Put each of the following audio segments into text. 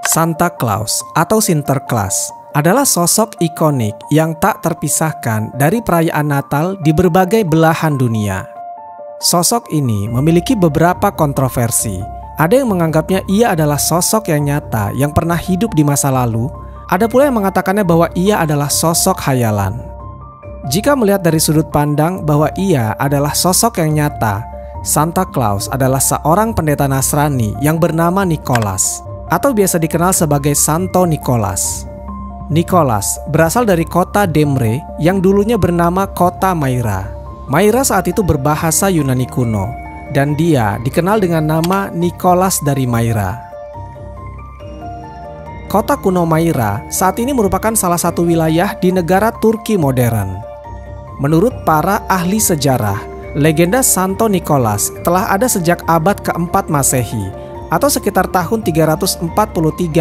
Santa Claus atau Sinterklas adalah sosok ikonik yang tak terpisahkan dari perayaan Natal di berbagai belahan dunia. Sosok ini memiliki beberapa kontroversi. Ada yang menganggapnya ia adalah sosok yang nyata yang pernah hidup di masa lalu. Ada pula yang mengatakannya bahwa ia adalah sosok khayalan. Jika melihat dari sudut pandang bahwa ia adalah sosok yang nyata, Santa Claus adalah seorang pendeta Nasrani yang bernama Nicholas, atau biasa dikenal sebagai Santo Nicholas. Nicholas berasal dari kota Demre yang dulunya bernama kota Myra. Myra saat itu berbahasa Yunani kuno, dan dia dikenal dengan nama Nicholas dari Myra. Kota kuno Myra saat ini merupakan salah satu wilayah di negara Turki modern. Menurut para ahli sejarah, legenda Santo Nicholas telah ada sejak abad keempat Masehi atau sekitar tahun 343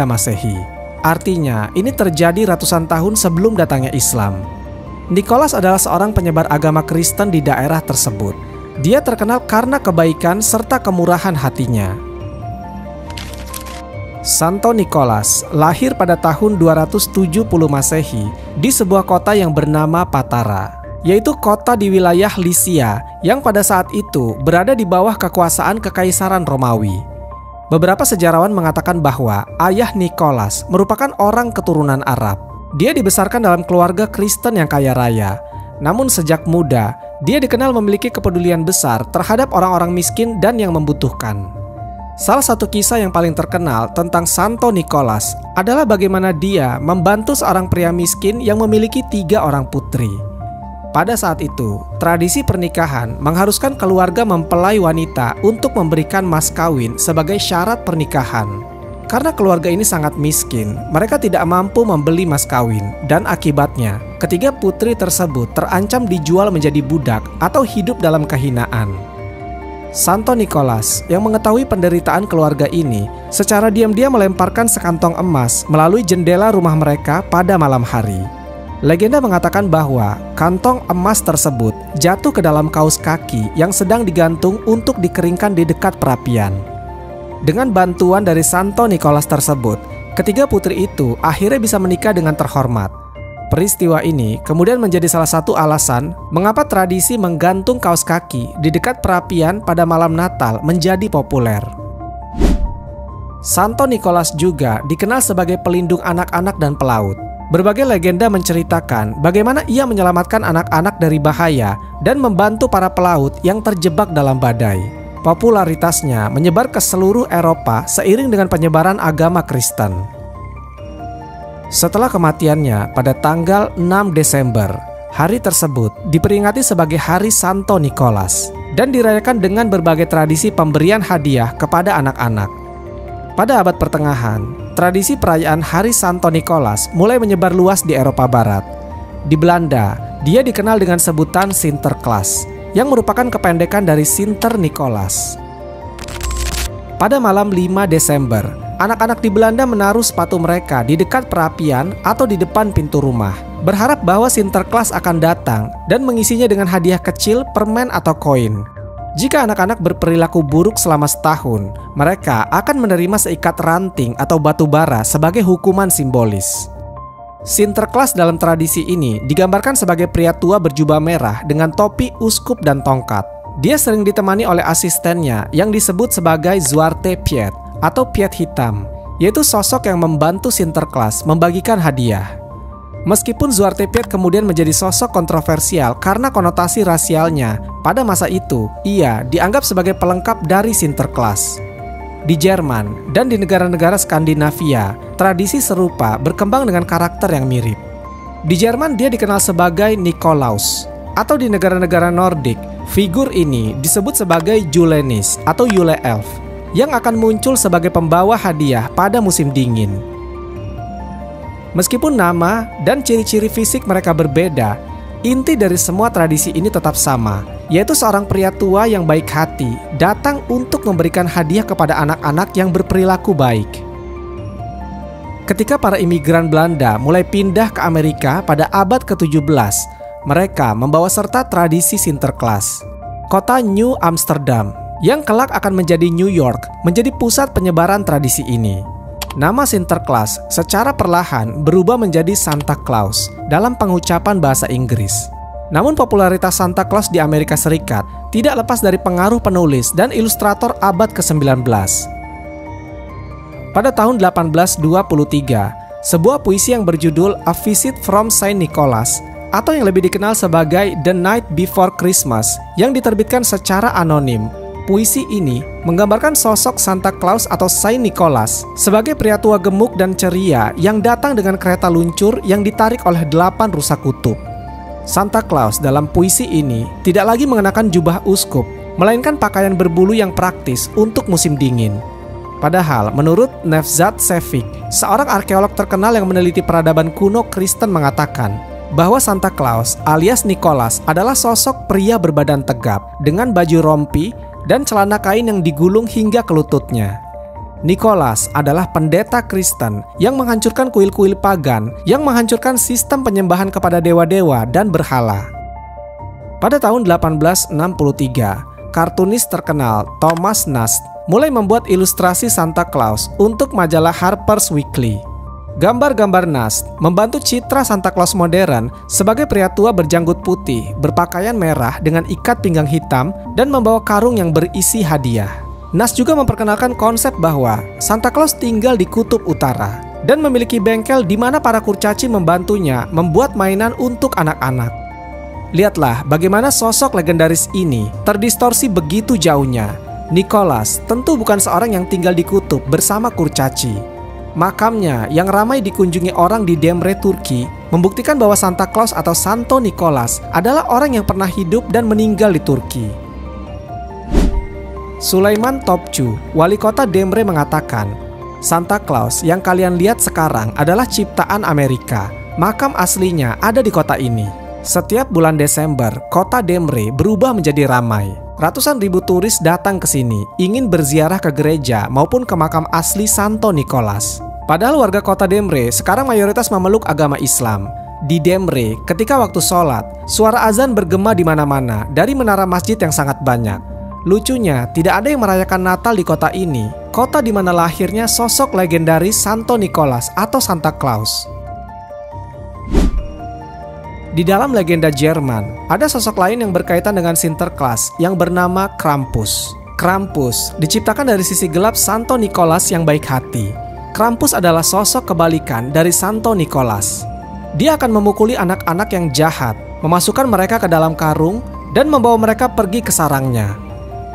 Masehi. Artinya, ini terjadi ratusan tahun sebelum datangnya Islam. Nicholas adalah seorang penyebar agama Kristen di daerah tersebut. Dia terkenal karena kebaikan serta kemurahan hatinya. Santo Nicholas lahir pada tahun 270 Masehi di sebuah kota yang bernama Patara, yaitu kota di wilayah Lycia yang pada saat itu berada di bawah kekuasaan Kekaisaran Romawi. Beberapa sejarawan mengatakan bahwa ayah Nicholas merupakan orang keturunan Arab. Dia dibesarkan dalam keluarga Kristen yang kaya raya. Namun sejak muda, dia dikenal memiliki kepedulian besar terhadap orang-orang miskin dan yang membutuhkan. Salah satu kisah yang paling terkenal tentang Santo Nicholas adalah bagaimana dia membantu seorang pria miskin yang memiliki 3 orang putri. Pada saat itu, tradisi pernikahan mengharuskan keluarga mempelai wanita untuk memberikan mas kawin sebagai syarat pernikahan. Karena keluarga ini sangat miskin, mereka tidak mampu membeli mas kawin, dan akibatnya, ketiga putri tersebut terancam dijual menjadi budak atau hidup dalam kehinaan. Santo Nicholas yang mengetahui penderitaan keluarga ini secara diam-diam melemparkan sekantong emas melalui jendela rumah mereka pada malam hari. Legenda mengatakan bahwa kantong emas tersebut jatuh ke dalam kaus kaki yang sedang digantung untuk dikeringkan di dekat perapian. Dengan bantuan dari Santo Nicholas tersebut, ketiga putri itu akhirnya bisa menikah dengan terhormat. Peristiwa ini kemudian menjadi salah satu alasan mengapa tradisi menggantung kaos kaki di dekat perapian pada malam Natal menjadi populer. Santo Nicholas juga dikenal sebagai pelindung anak-anak dan pelaut. Berbagai legenda menceritakan bagaimana ia menyelamatkan anak-anak dari bahaya dan membantu para pelaut yang terjebak dalam badai. Popularitasnya menyebar ke seluruh Eropa seiring dengan penyebaran agama Kristen. Setelah kematiannya pada tanggal 6 Desember, hari tersebut diperingati sebagai Hari Santo Nicholas dan dirayakan dengan berbagai tradisi pemberian hadiah kepada anak-anak. Pada abad pertengahan, tradisi perayaan Hari Santo Nicholas mulai menyebar luas di Eropa Barat. Di Belanda, dia dikenal dengan sebutan Sinterklas, yang merupakan kependekan dari Sinter Nicholas. Pada malam 5 Desember, anak-anak di Belanda menaruh sepatu mereka di dekat perapian atau di depan pintu rumah, berharap bahwa Sinterklas akan datang dan mengisinya dengan hadiah kecil, permen atau koin. Jika anak-anak berperilaku buruk selama setahun, mereka akan menerima seikat ranting atau batu bara sebagai hukuman simbolis. Sinterklas dalam tradisi ini digambarkan sebagai pria tua berjubah merah dengan topi, uskup, dan tongkat. Dia sering ditemani oleh asistennya yang disebut sebagai Zwarte Piet atau Piet Hitam, yaitu sosok yang membantu Sinterklas membagikan hadiah. Meskipun Zwarte Piet kemudian menjadi sosok kontroversial karena konotasi rasialnya, pada masa itu ia dianggap sebagai pelengkap dari Sinterklas. Di Jerman dan di negara-negara Skandinavia, tradisi serupa berkembang dengan karakter yang mirip. Di Jerman dia dikenal sebagai Nikolaus, atau di negara-negara Nordik, figur ini disebut sebagai Julenis atau Yule Elf, yang akan muncul sebagai pembawa hadiah pada musim dingin. Meskipun nama dan ciri-ciri fisik mereka berbeda, inti dari semua tradisi ini tetap sama, yaitu seorang pria tua yang baik hati datang untuk memberikan hadiah kepada anak-anak yang berperilaku baik. Ketika para imigran Belanda mulai pindah ke Amerika pada abad ke-17, mereka membawa serta tradisi Sinterklas. Kota New Amsterdam yang kelak akan menjadi New York menjadi pusat penyebaran tradisi ini. Nama Sinterklas secara perlahan berubah menjadi Santa Claus dalam pengucapan bahasa Inggris. Namun popularitas Santa Claus di Amerika Serikat tidak lepas dari pengaruh penulis dan ilustrator abad ke-19. Pada tahun 1823, sebuah puisi yang berjudul A Visit from Saint Nicholas atau yang lebih dikenal sebagai The Night Before Christmas yang diterbitkan secara anonim. Puisi ini menggambarkan sosok Santa Claus atau Saint Nicholas sebagai pria tua gemuk dan ceria yang datang dengan kereta luncur yang ditarik oleh 8 rusa kutub. Santa Claus dalam puisi ini tidak lagi mengenakan jubah uskup, melainkan pakaian berbulu yang praktis untuk musim dingin. Padahal menurut Nevzat Shevik, seorang arkeolog terkenal yang meneliti peradaban kuno Kristen mengatakan bahwa Santa Claus alias Nicholas adalah sosok pria berbadan tegap dengan baju rompi dan celana kain yang digulung hingga ke lututnya. Nicholas adalah pendeta Kristen yang menghancurkan kuil-kuil pagan, yang menghancurkan sistem penyembahan kepada dewa-dewa dan berhala. Pada tahun 1863, kartunis terkenal Thomas Nast mulai membuat ilustrasi Santa Claus untuk majalah Harper's Weekly. Gambar-gambar Nast membantu citra Santa Claus modern sebagai pria tua berjanggut putih, berpakaian merah dengan ikat pinggang hitam, dan membawa karung yang berisi hadiah. Nast juga memperkenalkan konsep bahwa Santa Claus tinggal di kutub utara dan memiliki bengkel di mana para kurcaci membantunya membuat mainan untuk anak-anak. Lihatlah bagaimana sosok legendaris ini terdistorsi begitu jauhnya. Nicholas tentu bukan seorang yang tinggal di kutub bersama kurcaci. Makamnya yang ramai dikunjungi orang di Demre, Turki, membuktikan bahwa Santa Claus atau Santo Nicholas adalah orang yang pernah hidup dan meninggal di Turki. Sulaiman Topçu, wali kota Demre mengatakan, Santa Claus yang kalian lihat sekarang adalah ciptaan Amerika. Makam aslinya ada di kota ini. Setiap bulan Desember, kota Demre berubah menjadi ramai. Ratusan ribu turis datang ke sini, ingin berziarah ke gereja maupun ke makam asli Santo Nicholas. Padahal warga kota Demre sekarang mayoritas memeluk agama Islam. Di Demre, ketika waktu sholat, suara azan bergema di mana-mana dari menara masjid yang sangat banyak. Lucunya, tidak ada yang merayakan Natal di kota ini, kota di mana lahirnya sosok legendaris Santo Nicholas atau Santa Claus. Di dalam legenda Jerman, ada sosok lain yang berkaitan dengan Sinterklas yang bernama Krampus. Krampus diciptakan dari sisi gelap Santo Nicholas yang baik hati. Krampus adalah sosok kebalikan dari Santo Nicholas. Dia akan memukuli anak-anak yang jahat, memasukkan mereka ke dalam karung, dan membawa mereka pergi ke sarangnya.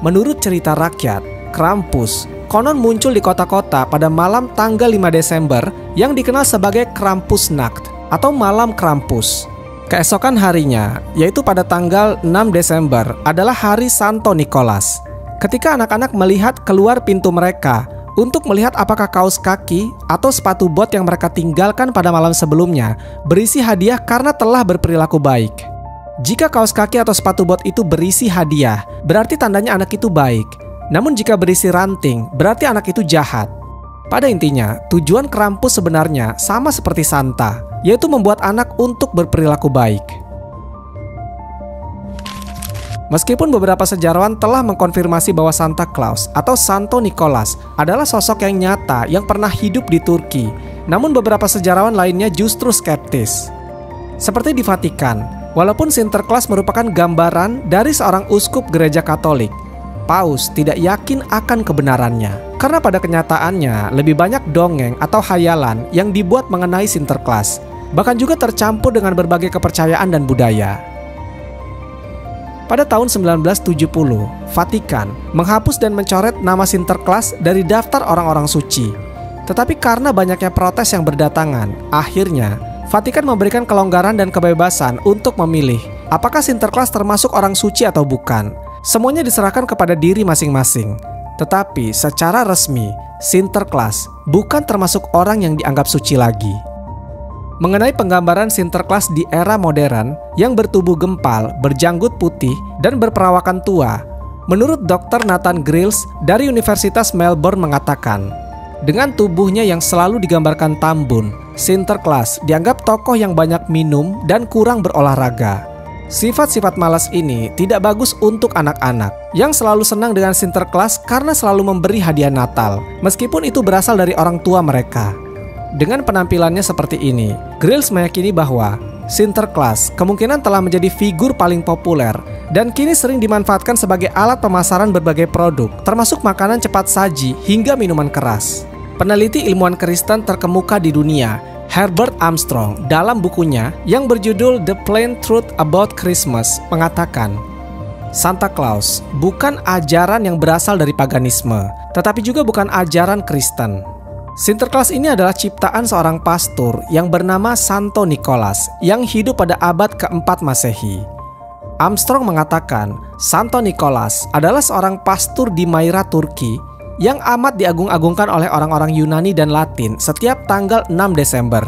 Menurut cerita rakyat, Krampus konon muncul di kota-kota pada malam tanggal 5 Desember yang dikenal sebagai Krampusnacht atau Malam Krampus. Keesokan harinya, yaitu pada tanggal 6 Desember, adalah hari Santo Nicholas. Ketika anak-anak melihat keluar pintu mereka untuk melihat apakah kaos kaki atau sepatu bot yang mereka tinggalkan pada malam sebelumnya berisi hadiah karena telah berperilaku baik. Jika kaos kaki atau sepatu bot itu berisi hadiah, berarti tandanya anak itu baik. Namun jika berisi ranting, berarti anak itu jahat. Pada intinya, tujuan Krampus sebenarnya sama seperti Santa, yaitu membuat anak untuk berperilaku baik. Meskipun beberapa sejarawan telah mengkonfirmasi bahwa Santa Claus atau Santo Nicholas adalah sosok yang nyata yang pernah hidup di Turki, namun beberapa sejarawan lainnya justru skeptis. Seperti di Vatikan, walaupun Sinterklas merupakan gambaran dari seorang uskup gereja Katolik, Paus tidak yakin akan kebenarannya, karena pada kenyataannya lebih banyak dongeng atau khayalan yang dibuat mengenai Sinterklas, bahkan juga tercampur dengan berbagai kepercayaan dan budaya. Pada tahun 1970, Vatikan menghapus dan mencoret nama Sinterklas dari daftar orang-orang suci. Tetapi karena banyaknya protes yang berdatangan, akhirnya Vatikan memberikan kelonggaran dan kebebasan untuk memilih apakah Sinterklas termasuk orang suci atau bukan. Semuanya diserahkan kepada diri masing-masing. Tetapi secara resmi, Sinterklas bukan termasuk orang yang dianggap suci lagi. Mengenai penggambaran Sinterklas di era modern yang bertubuh gempal, berjanggut putih, dan berperawakan tua, menurut Dr. Nathan Grills dari Universitas Melbourne mengatakan, dengan tubuhnya yang selalu digambarkan tambun, Sinterklas dianggap tokoh yang banyak minum dan kurang berolahraga. Sifat-sifat malas ini tidak bagus untuk anak-anak yang selalu senang dengan Sinterklas karena selalu memberi hadiah Natal, meskipun itu berasal dari orang tua mereka. Dengan penampilannya seperti ini, Grills meyakini bahwa Sinterklas kemungkinan telah menjadi figur paling populer dan kini sering dimanfaatkan sebagai alat pemasaran berbagai produk, termasuk makanan cepat saji hingga minuman keras. Peneliti ilmuwan Kristen terkemuka di dunia, Herbert Armstrong, dalam bukunya yang berjudul The Plain Truth About Christmas mengatakan, Santa Claus bukan ajaran yang berasal dari paganisme, tetapi juga bukan ajaran Kristen. Sinterklas ini adalah ciptaan seorang pastor yang bernama Santo Nicholas yang hidup pada abad keempat Masehi. Armstrong mengatakan, Santo Nicholas adalah seorang pastor di Myra, Turki, yang amat diagung-agungkan oleh orang-orang Yunani dan Latin setiap tanggal 6 Desember.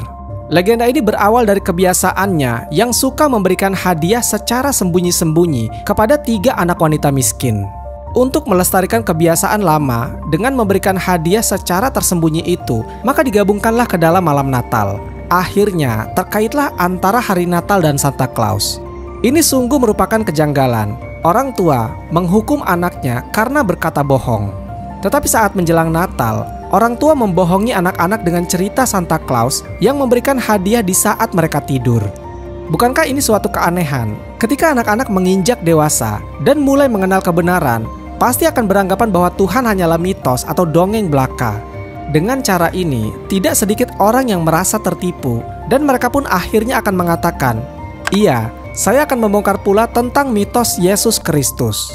Legenda ini berawal dari kebiasaannya yang suka memberikan hadiah secara sembunyi-sembunyi kepada 3 anak wanita miskin. Untuk melestarikan kebiasaan lama dengan memberikan hadiah secara tersembunyi itu, maka digabungkanlah ke dalam malam Natal. Akhirnya, terkaitlah antara hari Natal dan Santa Claus. Ini sungguh merupakan kejanggalan. Orang tua menghukum anaknya karena berkata bohong. Tetapi saat menjelang Natal, orang tua membohongi anak-anak dengan cerita Santa Claus yang memberikan hadiah di saat mereka tidur. Bukankah ini suatu keanehan? Ketika anak-anak menginjak dewasa dan mulai mengenal kebenaran, pasti akan beranggapan bahwa Tuhan hanyalah mitos atau dongeng belaka. Dengan cara ini, tidak sedikit orang yang merasa tertipu dan mereka pun akhirnya akan mengatakan, "Iya, saya akan membongkar pula tentang mitos Yesus Kristus."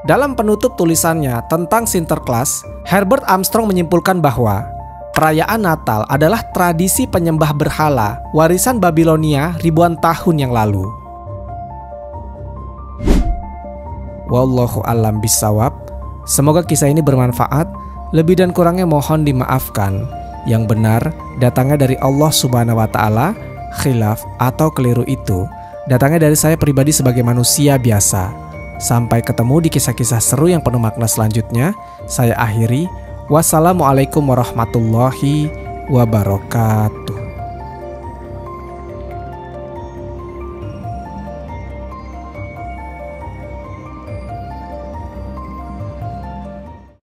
Dalam penutup tulisannya tentang Sinterklas, Herbert Armstrong menyimpulkan bahwa perayaan Natal adalah tradisi penyembah berhala warisan Babilonia ribuan tahun yang lalu. Wallahu a'lam bishawab. Semoga kisah ini bermanfaat. Lebih dan kurangnya mohon dimaafkan. Yang benar datangnya dari Allah Subhanahu wa taala, khilaf atau keliru itu datangnya dari saya pribadi sebagai manusia biasa. Sampai ketemu di kisah-kisah seru yang penuh makna selanjutnya. Saya akhiri. Wassalamualaikum warahmatullahi wabarakatuh.